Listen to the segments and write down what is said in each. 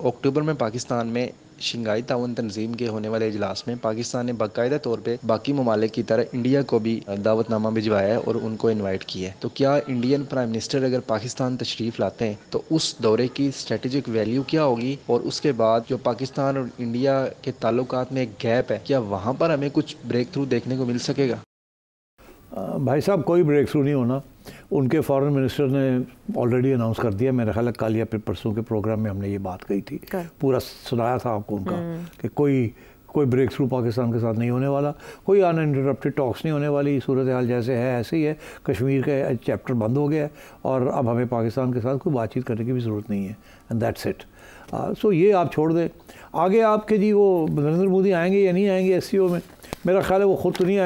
اکتوبر میں پاکستان میں شنگھائی تعاون تنظیم کے ہونے والے اجلاس میں پاکستان نے باقاعدہ طور پہ باقی ممالک کی طرح انڈیا کو بھی دعوت نامہ بھجوایا ہے اور ان کو انوائٹ کیا ہے. تو کیا انڈین پرائم منسٹر اگر پاکستان تشریف لاتے ہیں تو اس دورے کی اسٹریٹجک ویلیو کیا ہوگی, اور اس کے بعد جو پاکستان اور انڈیا کے تعلقات میں ایک گیپ ہے, کیا وہاں پر ہمیں کچھ بریک تھرو دیکھنے کو مل سکے گا؟ بھائی صاحب کوئی بریک تھرو نہیں ہونا. ان کے فارن منسٹر نے آلریڈی اناؤنس کر دیا, میرا خیال ہے کل یا پھر پرسوں کے پروگرام میں ہم نے یہ بات کہی تھی, پورا سنایا تھا آپ کو ان کا کہ کوئی بریک تھرو پاکستان کے ساتھ نہیں ہونے والا, کوئی ان انٹرپٹیڈ ٹاکس نہیں ہونے والی. صورتحال جیسے ہے ایسے ہی ہے, کشمیر کا چیپٹر بند ہو گیا ہے اور اب ہمیں پاکستان کے ساتھ کوئی بات چیت کرنے کی بھی ضرورت نہیں ہے, اینڈ دیٹس اٹ. سو یہ آپ چھوڑ دیں. آگے آپ کے جی وہ نریندر مودی آئیں گے یا نہیں آئیں گے ایس سی او میں, میرا خیال ہے وہ خود تو نہیں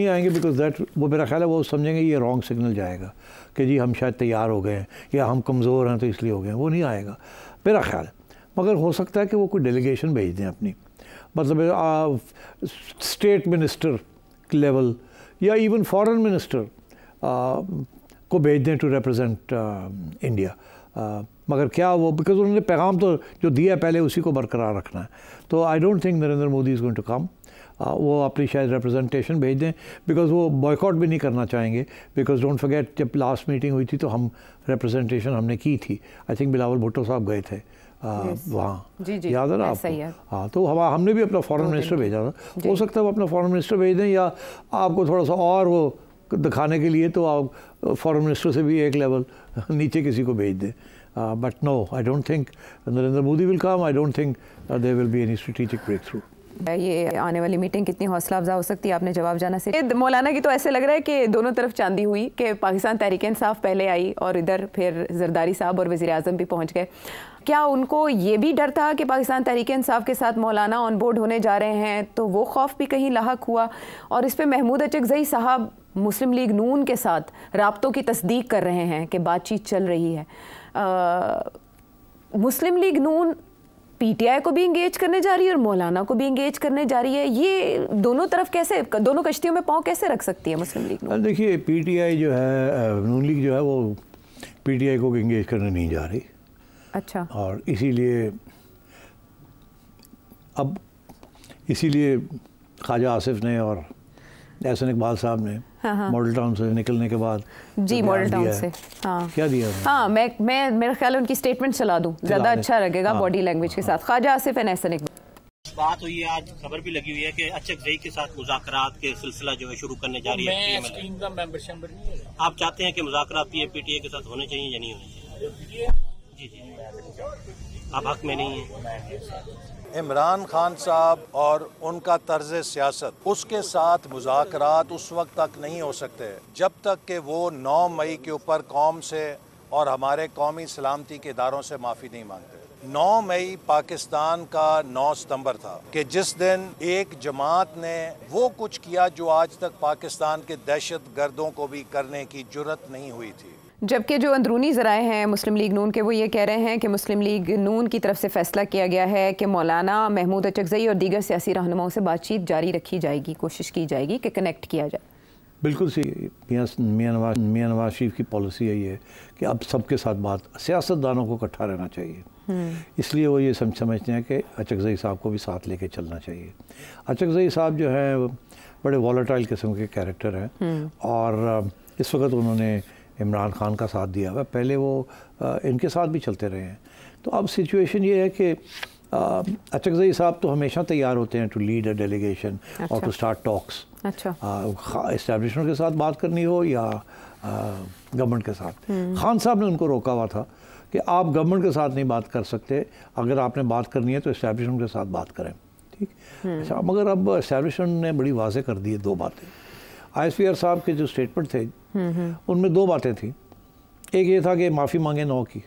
آئیں گے بیکاز دیٹ وہ میرا خیال ہے وہ سمجھیں گے یہ رانگ سگنل جائے گا کہ جی ہم شاید تیار ہو گئے ہیں یا ہم کمزور ہیں تو اس لیے ہو گئے ہیں. وہ نہیں آئے گا میرا خیال. مگر ہو سکتا ہے کہ وہ کوئی ڈیلیگیشن بھیج دیں اپنی, مطلب اسٹیٹ منسٹر لیول یا ایون فارن منسٹر کو بھیج دیں ٹو ریپرزینٹ انڈیا. مگر کیا وہ بیکاز انہوں نے پیغام تو جو دیا ہے پہلے اسی کو برقرار رکھنا ہے. تو I don't think Narendra Modi is going to come. وہ اپنی شاید ریپرزنٹیشن بھیج دیں بیکاز وہ بوائیکاٹ بھی نہیں کرنا چاہیں گے. بیکاز ڈونٹ فرگیٹ جب لاسٹ میٹنگ ہوئی تھی تو ہم ریپرزنٹیشن ہم نے کی تھی, آئی تھنک بلاول بھٹو صاحب گئے تھے وہاں, یاد ہے نا آپ کو؟ ہاں, تو ہم نے بھی اپنا فارن منسٹر بھیجا تھا. ہو سکتا ہے وہ اپنا فارن منسٹر بھیج دیں یا آپ کو تھوڑا سا اور وہ دکھانے کے لیے تو آپ فارن منسٹر سے بھی ایک لیول نیچے کسی کو بھیج دیں. But no, I don't think Narendra Modi will come. I don't think there will be any strategic breakthrough. یہ آنے والی میٹنگ کتنی حوصلہ افزا ہو سکتی ہے, آپ نے جواب جانا سے مولانا کی تو ایسے لگ رہا ہے کہ دونوں طرف چاندی ہوئی کہ پاکستان تحریک انصاف پہلے آئی اور ادھر پھر زرداری صاحب اور وزیر اعظم بھی پہنچ گئے. کیا ان کو یہ بھی ڈر تھا کہ پاکستان تحریک انصاف کے ساتھ مولانا آن بورڈ ہونے جا رہے ہیں, تو وہ خوف بھی کہیں لاحق ہوا؟ اور اس پہ محمود اچکزئی صاحب مسلم لیگ نون کے ساتھ رابطوں کی تصدیق کر رہے ہیں کہ بات چیت چل رہی ہے. مسلم لیگ نون پی ٹی آئی کو بھی انگیج کرنے جا رہی ہے اور مولانا کو بھی انگیج کرنے جا رہی ہے. یہ دونوں طرف کیسے, دونوں کشتیوں میں پاؤں کیسے رکھ سکتی ہے مسلم لیگ نون؟ دیکھیے پی ٹی آئی جو ہے, نون لیگ جو ہے وہ پی ٹی آئی کو انگیج کرنے نہیں جا رہی. اچھا. اور اسی لیے خواجہ آصف نے اور احسن اقبال صاحب نے ماڈل ٹاؤن سے نکلنے کے بعد جی ماڈل ٹاؤن سے کیا دیا؟ ہاں میں میرا خیال ہے ان کی اسٹیٹمنٹ چلا دوں, زیادہ اچھا لگے گا باڈی لینگویج کے ساتھ. خواجہ آصف اور احسن اقبال. بات ہوئی ہے, آج خبر بھی لگی ہوئی ہے کہ اچکزئی کے ساتھ مذاکرات کے سلسلہ جو ہے شروع کرنے جا رہی ہے. آپ چاہتے ہیں کہ مذاکرات پی ٹی اے کے ساتھ ہونے چاہیے یا نہیں ہونے چاہیے؟ جی جی, آپ حق میں نہیں ہیں. عمران خان صاحب اور ان کا طرز سیاست, اس کے ساتھ مذاکرات اس وقت تک نہیں ہو سکتے جب تک کہ وہ 9 مئی کے اوپر قوم سے اور ہمارے قومی سلامتی کے اداروں سے معافی نہیں مانگتے. 9 مئی پاکستان کا 9 ستمبر تھا کہ جس دن ایک جماعت نے وہ کچھ کیا جو آج تک پاکستان کے دہشت گردوں کو بھی کرنے کی جرت نہیں ہوئی تھی. جبکہ جو اندرونی ذرائع ہیں مسلم لیگ نون کے, وہ یہ کہہ رہے ہیں کہ مسلم لیگ نون کی طرف سے فیصلہ کیا گیا ہے کہ مولانا محمود اچکزئی اور دیگر سیاسی رہنماؤں سے بات چیت جاری رکھی جائے گی, کوشش کی جائے گی کہ کنیکٹ کیا جائے. بالکل سی میاں نواز شریف کی پالیسی ہے یہ کہ اب سب کے ساتھ بات, سیاستدانوں کو اکٹھا رہنا چاہیے. اس لیے وہ یہ سمجھتے ہیں کہ اچکزئی صاحب کو بھی ساتھ لے کے چلنا چاہیے. اچکزئی صاحب جو ہے بڑے والیٹائل قسم کے کیریکٹر ہیں اور اس وقت انہوں نے عمران خان کا ساتھ دیا ہوا, پہلے وہ ان کے ساتھ بھی چلتے رہے ہیں. تو اب سچویشن یہ ہے کہ اچکزئی صاحب تو ہمیشہ تیار ہوتے ہیں ٹو لیڈ اے ڈیلیگیشن اور ٹو اسٹارٹ ٹاکس. اچھا, اسٹیبلشمنٹ کے ساتھ بات کرنی ہو یا گورنمنٹ کے ساتھ. خان صاحب نے ان کو روکا ہوا تھا کہ آپ گورنمنٹ کے ساتھ نہیں بات کر سکتے, اگر آپ نے بات کرنی ہے تو اسٹیبلشمنٹ کے ساتھ بات کریں. ٹھیک, اچھا, مگر اب اسٹیبلشمنٹ نے بڑی واضح کر دی ہے 2 باتیں. آئی ایس پی آر صاحب کے جو اسٹیٹمنٹ تھے ان میں 2 باتیں تھیں. ایک یہ تھا کہ معافی مانگے 9 کی,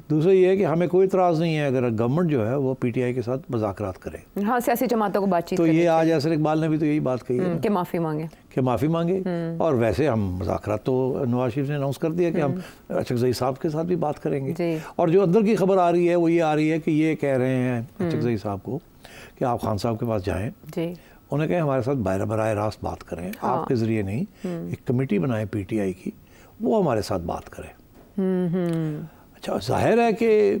دوسرا یہ ہے کہ ہمیں کوئی اعتراض نہیں ہے اگر گورنمنٹ جو ہے وہ پی ٹی آئی کے ساتھ مذاکرات کرے. ہاں, سیاسی جماعتوں کو بات چیت. تو یہ آج احسن اقبال نے بھی تو یہی بات کہی ہے کہ معافی مانگے. اور ویسے ہم مذاکرات تو نواز شریف نے اناؤنس کر دیا کہ ہم اچکزئی صاحب کے ساتھ بھی بات کریں گے. اور جو اندر کی خبر آ رہی ہے وہ یہ آ رہی ہے کہ یہ کہہ رہے ہیں اچکزئی صاحب کو کہ آپ خان صاحب کے پاس جائیں, انہیں کہیں ہمارے ساتھ براہ راست بات کریں, آپ کے ذریعے نہیں, ایک کمیٹی بنائیں پی ٹی آئی کی, وہ ہمارے ساتھ بات کریں. اچھا, ظاہر ہے کہ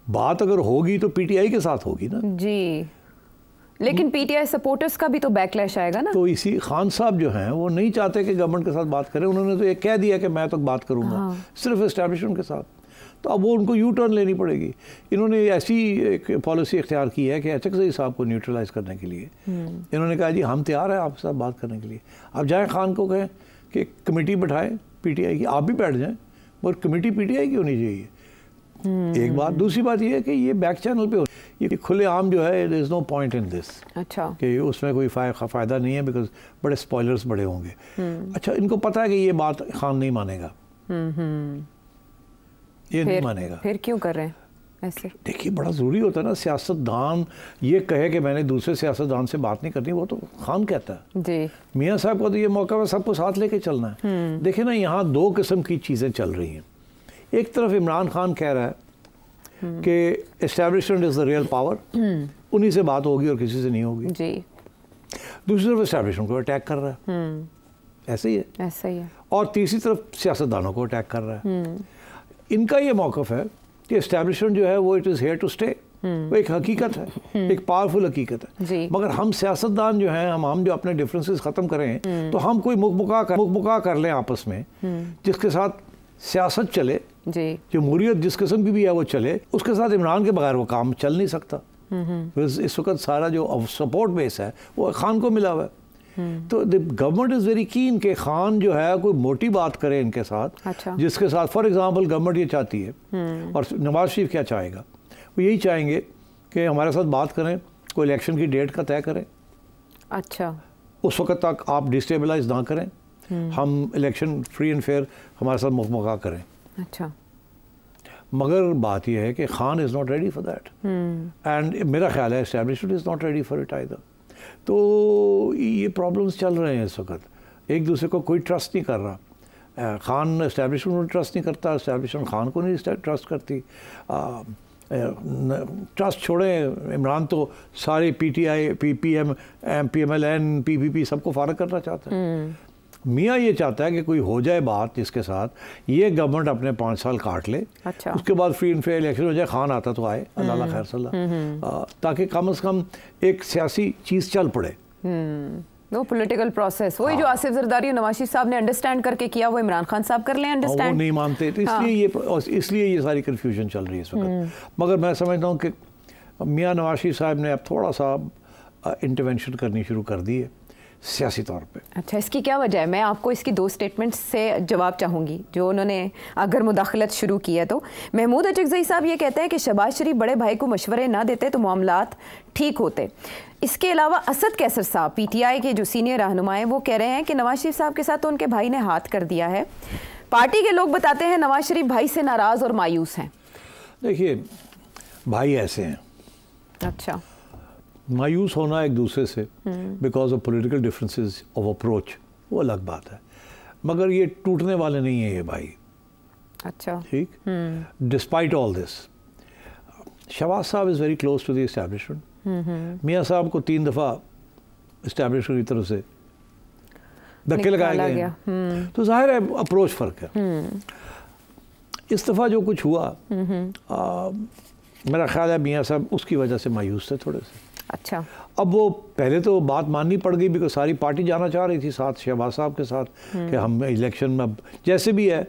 بات اگر ہوگی تو پی ٹی آئی کے ساتھ ہوگی نا جی، لیکن پی ٹی آئی سپورٹرز کا بھی تو بیک لیش آئے گا نا. تو اسی خان صاحب جو ہیں وہ نہیں چاہتے کہ گورنمنٹ کے ساتھ بات کریں. انہوں نے تو یہ کہہ دیا کہ میں تو بات کروں گا صرف اسٹیبلشمنٹ کے ساتھ. تو اب وہ ان کو یو ٹرن لینی پڑے گی. انہوں نے ایسی ایک پالیسی اختیار کی ہے کہ اچکزئی صاحب کو نیوٹرلائز کرنے کے لیے انہوں نے کہا جی ہم تیار ہیں آپ کے ساتھ بات کرنے کے لیے. آپ جائیں خان کو کہیں کہ کمیٹی بٹھائیں پی ٹی آئی کی, آپ بھی بیٹھ جائیں, اور کمیٹی پی ٹی آئی کی ہونی چاہیے. ایک بات. دوسری بات یہ ہے کہ یہ بیک چینل پہ یہ کھلے عام جو ہے there is no point in this. اچھا, کہ اس میں کوئی فائدہ نہیں ہے بیکاز بڑے اسپوائلرز بڑے ہوں گے. اچھا, ان کو پتہ ہے کہ یہ بات خان نہیں مانے گا, یہ نہیں مانے گا. پھر کیوں کر رہے ہیں ایسے؟ دیکھیے بڑا ضروری ہوتا ہے نا سیاستدان یہ کہے کہ میں نے دوسرے سیاستدان سے بات نہیں کرنی, وہ تو خان کہتا ہے. جی, میاں صاحب کو تو یہ موقع ہے سب کو ساتھ لے کے چلنا ہے. دیکھیں نا یہاں دو قسم کی چیزیں چل رہی ہیں. ایک طرف عمران خان کہہ رہا ہے کہ establishment is the real power, انہی سے بات ہوگی اور کسی سے نہیں ہوگی. جی, دوسری طرف اسٹیبلشمنٹ کو اٹیک کر رہا ہے, ایسے ہی ہے, ایسا ہی ہے. اور تیسری طرف سیاستدانوں کو اٹیک کر رہا ہے. ان کا یہ موقف ہے کہ اسٹیبلشمنٹ جو ہے وہ it is here to stay, وہ ایک حقیقت ہے, ایک پاورفل حقیقت ہے. مگر ہم سیاستدان جو ہیں ہم جو اپنے ڈفرینسز ختم کریں تو ہم کوئی مکمکا کر لیں آپس میں جس کے ساتھ سیاست چلے, جمہوریت جس قسم کی بھی ہے وہ چلے, اس کے ساتھ عمران کے بغیر وہ کام چل نہیں سکتا. اس وقت سارا جو سپورٹ بیس ہے وہ خان کو ملا ہوا ہے. تو گورنمنٹ از ویری کین کہ خان جو ہے کوئی موٹی بات کرے ان کے ساتھ, جس کے ساتھ فار ایگزامپل گورنمنٹ یہ چاہتی ہے, اور نواز شریف کیا چاہے گا, وہ یہی چاہیں گے کہ ہمارے ساتھ بات کریں, کوئی الیکشن کی ڈیٹ کا طے کریں. اچھا, اس وقت تک آپ ڈسٹیبلائز نہ کریں, ہم الیکشن فری اینڈ فیئر ہمارے ساتھ مکمکا کریں. اچھا, مگر بات یہ ہے کہ Khan is not ready for that, and میرا خیال ہے establishment is not ready for it either. تو یہ پرابلمس چل رہے ہیں اس وقت, ایک دوسرے کو کوئی ٹرسٹ نہیں کر رہا. خان اسٹیبلشمنٹ کو ٹرسٹ نہیں کرتا, اسٹیبلشمنٹ خان کو نہیں ٹرسٹ کرتی. ٹرسٹ چھوڑیں, عمران تو سارے P T I, P M L N, P P P سب کو فارغ کرنا چاہتا ہے. میاں یہ چاہتا ہے کہ کوئی ہو جائے بات جس کے ساتھ یہ گورنمنٹ اپنے 5 سال کاٹ لے, اس کے بعد فری اینڈ فیئر الیکشن ہو جائے, خان آتا تو آئے, اللہ خیر صلی اللہ, تاکہ کم از کم ایک سیاسی چیز چل پڑے. وہ پولیٹیکل پروسیس وہی جو آصف زرداری اور نواز شریف صاحب نے انڈرسٹینڈ کر کے کیا, وہ عمران خان صاحب کر لیں انڈرسٹینڈ. وہ نہیں مانتے, تو اس لیے یہ ساری کنفیوژن چل رہی ہے اس وقت. مگر میں سمجھتا ہوں کہ میاں نواز شریف صاحب نے اب تھوڑا سا انٹرونشن کرنی شروع کر دی ہے سیاسی طور پہ. اچھا, اس کی کیا وجہ ہے؟ میں آپ کو اس کی 2 اسٹیٹمنٹ سے جواب چاہوں گی جو انہوں نے اگر مداخلت شروع کی ہے تو. محمود اچکزئی صاحب یہ کہتے ہیں کہ شہباز شریف بڑے بھائی کو مشورے نہ دیتے تو معاملات ٹھیک ہوتے. اس کے علاوہ اسد کیسر صاحب پی ٹی آئی کے جو سینئر رہنما ہیں وہ کہہ رہے ہیں کہ نواز شریف صاحب کے ساتھ تو ان کے بھائی نے ہاتھ کر دیا ہے. پارٹی کے لوگ بتاتے ہیں نواز شریف بھائی سے ناراض اور مایوس ہیں. دیکھیے بھائی ایسے ہیں. اچھا, مایوس ہونا ایک دوسرے سے because of political differences of approach وہ الگ بات ہے, مگر یہ ٹوٹنے والے نہیں ہیں یہ بھائی. اچھا, ٹھیک. ڈسپائٹ آل دس شہباز صاحب is very close to the establishment. میاں صاحب کو 3 دفعہ اسٹیبلشمنٹ کی طرف سے دھکے لگائے گئے ہیں, تو ظاہر ہے اپروچ فرق ہے. اس دفعہ جو کچھ ہوا میرا خیال ہے میاں صاحب اس کی وجہ سے مایوس تھے تھوڑے سے. اچھا, اب وہ پہلے تو بات ماننی پڑ گئی بیکاز ساری پارٹی جانا چاہ رہی تھی ساتھ شہباز صاحب کے ساتھ کہ ہم الیکشن میں جیسے بھی ہے